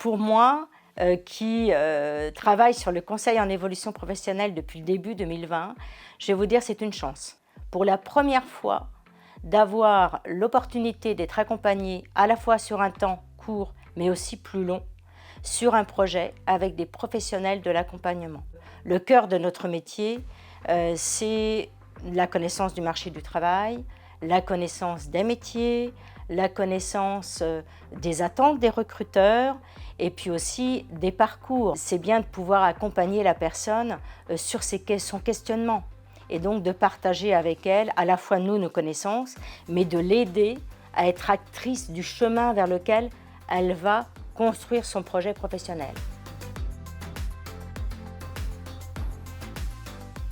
Pour moi, qui travaille sur le conseil en évolution professionnelle depuis le début 2020, je vais vous dire c'est une chance. Pour la première fois, d'avoir l'opportunité d'être accompagné à la fois sur un temps court, mais aussi plus long, sur un projet avec des professionnels de l'accompagnement. Le cœur de notre métier, c'est la connaissance du marché du travail, la connaissance des métiers, la connaissance des attentes des recruteurs et puis aussi des parcours. C'est bien de pouvoir accompagner la personne sur son questionnement et donc de partager avec elle à la fois nos connaissances, mais de l'aider à être actrice du chemin vers lequel elle va construire son projet professionnel.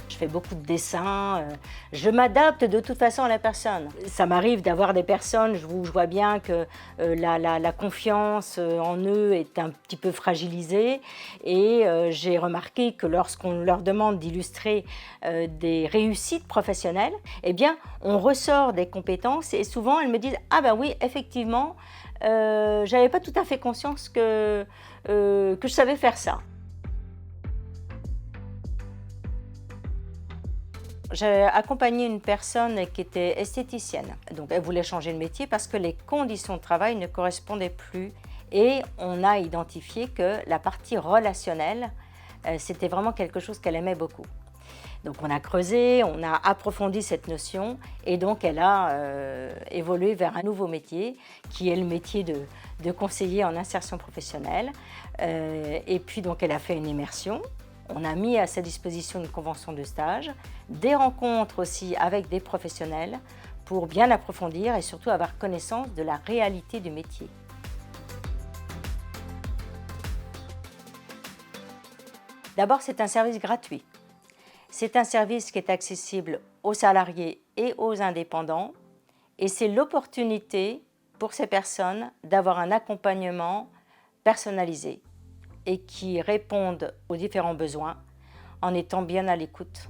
Je fais beaucoup de dessins, je m'adapte de toute façon à la personne. Ça m'arrive d'avoir des personnes où je vois bien que la confiance en eux est un petit peu fragilisée et j'ai remarqué que lorsqu'on leur demande d'illustrer des réussites professionnelles, eh bien on ressort des compétences et souvent elles me disent « Ah ben oui, effectivement, j'avais pas tout à fait conscience que je savais faire ça ». J'ai accompagné une personne qui était esthéticienne. Donc elle voulait changer de métier parce que les conditions de travail ne correspondaient plus. Et on a identifié que la partie relationnelle, c'était vraiment quelque chose qu'elle aimait beaucoup. Donc on a creusé, on a approfondi cette notion et donc elle a évolué vers un nouveau métier qui est le métier de conseiller en insertion professionnelle. Et puis donc elle a fait une immersion. On a mis à sa disposition une convention de stage, des rencontres aussi avec des professionnels pour bien approfondir et surtout avoir connaissance de la réalité du métier. D'abord, c'est un service gratuit. C'est un service qui est accessible aux salariés et aux indépendants et c'est l'opportunité pour ces personnes d'avoir un accompagnement personnalisé et qui répondent aux différents besoins en étant bien à l'écoute.